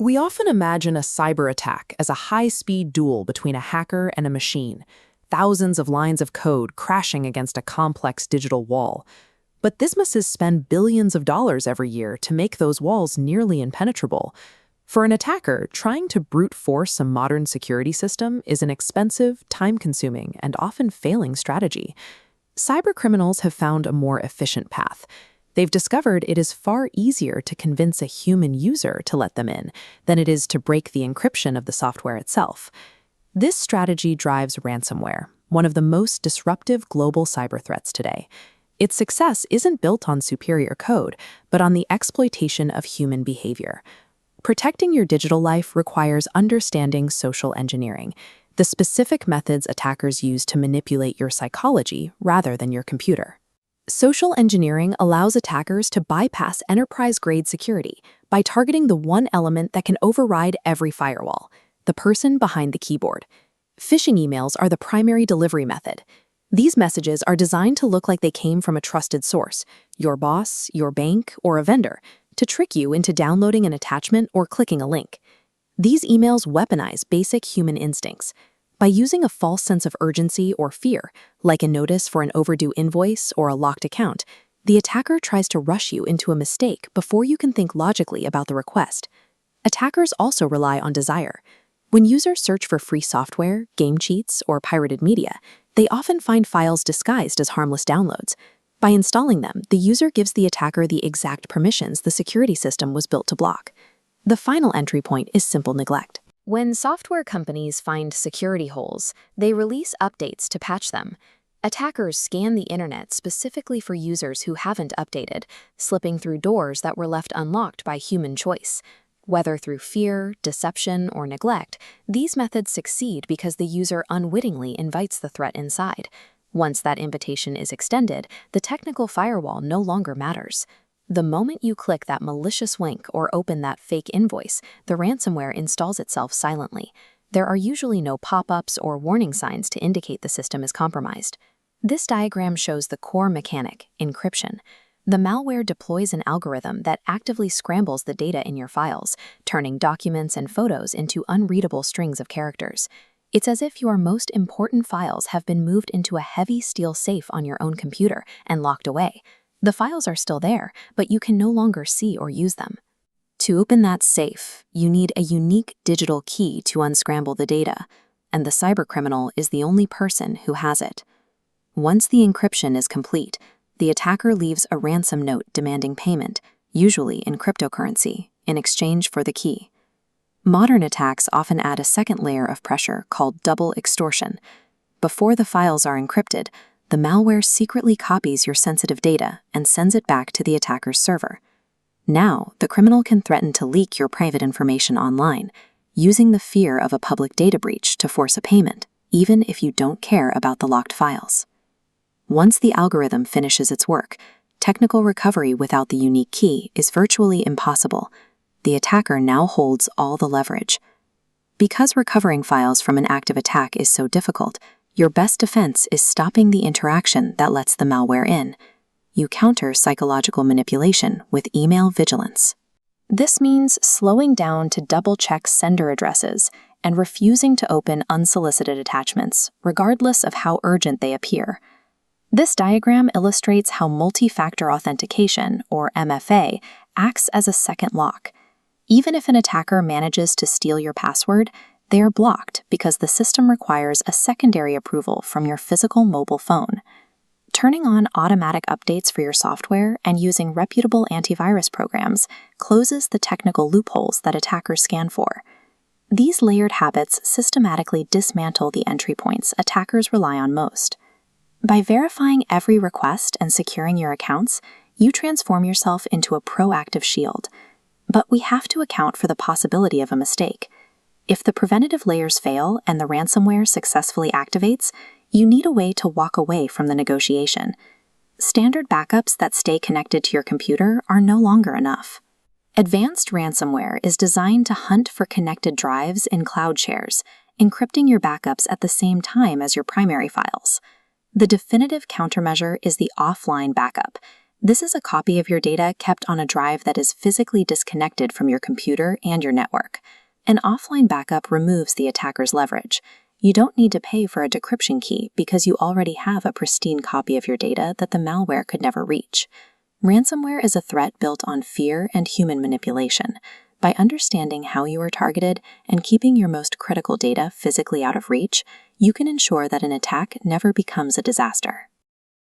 We often imagine a cyber attack as a high-speed duel between a hacker and a machine, thousands of lines of code crashing against a complex digital wall. But businesses spend billions of dollars every year to make those walls nearly impenetrable. For an attacker, trying to brute force a modern security system is an expensive, time-consuming, and often failing strategy. Cybercriminals have found a more efficient path. They've discovered it is far easier to convince a human user to let them in than it is to break the encryption of the software itself. This strategy drives ransomware, one of the most disruptive global cyber threats today. Its success isn't built on superior code, but on the exploitation of human behavior. Protecting your digital life requires understanding social engineering, the specific methods attackers use to manipulate your psychology rather than your computer. Social engineering allows attackers to bypass enterprise-grade security by targeting the one element that can override every firewall, the person behind the keyboard. Phishing emails are the primary delivery method. These messages are designed to look like they came from a trusted source, your boss, your bank, or a vendor, to trick you into downloading an attachment or clicking a link. These emails weaponize basic human instincts. By using a false sense of urgency or fear, like a notice for an overdue invoice or a locked account, the attacker tries to rush you into a mistake before you can think logically about the request. Attackers also rely on desire. When users search for free software, game cheats, or pirated media, they often find files disguised as harmless downloads. By installing them, the user gives the attacker the exact permissions the security system was built to block. The final entry point is simple neglect. When software companies find security holes, they release updates to patch them. Attackers scan the internet specifically for users who haven't updated, slipping through doors that were left unlocked by human choice. Whether through fear, deception, or neglect, these methods succeed because the user unwittingly invites the threat inside. Once that invitation is extended, the technical firewall no longer matters. The moment you click that malicious link or open that fake invoice, the ransomware installs itself silently. There are usually no pop-ups or warning signs to indicate the system is compromised. This diagram shows the core mechanic, encryption. The malware deploys an algorithm that actively scrambles the data in your files, turning documents and photos into unreadable strings of characters. It's as if your most important files have been moved into a heavy steel safe on your own computer and locked away. The files are still there, but you can no longer see or use them. To open that safe, you need a unique digital key to unscramble the data, and the cybercriminal is the only person who has it. Once the encryption is complete, the attacker leaves a ransom note demanding payment, usually in cryptocurrency, in exchange for the key. Modern attacks often add a second layer of pressure called double extortion. Before the files are encrypted, the malware secretly copies your sensitive data and sends it back to the attacker's server. Now, the criminal can threaten to leak your private information online, using the fear of a public data breach to force a payment, even if you don't care about the locked files. Once the algorithm finishes its work, technical recovery without the unique key is virtually impossible. The attacker now holds all the leverage. Because recovering files from an active attack is so difficult, your best defense is stopping the interaction that lets the malware in. You counter psychological manipulation with email vigilance. This means slowing down to double-check sender addresses and refusing to open unsolicited attachments, regardless of how urgent they appear. This diagram illustrates how multi-factor authentication, or MFA, acts as a second lock. Even if an attacker manages to steal your password, they are blocked because the system requires a secondary approval from your physical mobile phone. Turning on automatic updates for your software and using reputable antivirus programs closes the technical loopholes that attackers scan for. These layered habits systematically dismantle the entry points attackers rely on most. By verifying every request and securing your accounts, you transform yourself into a proactive shield. But we have to account for the possibility of a mistake. If the preventative layers fail and the ransomware successfully activates, you need a way to walk away from the negotiation. Standard backups that stay connected to your computer are no longer enough. Advanced ransomware is designed to hunt for connected drives in cloud shares, encrypting your backups at the same time as your primary files. The definitive countermeasure is the offline backup. This is a copy of your data kept on a drive that is physically disconnected from your computer and your network. An offline backup removes the attacker's leverage. You don't need to pay for a decryption key because you already have a pristine copy of your data that the malware could never reach. Ransomware is a threat built on fear and human manipulation. By understanding how you are targeted and keeping your most critical data physically out of reach, you can ensure that an attack never becomes a disaster.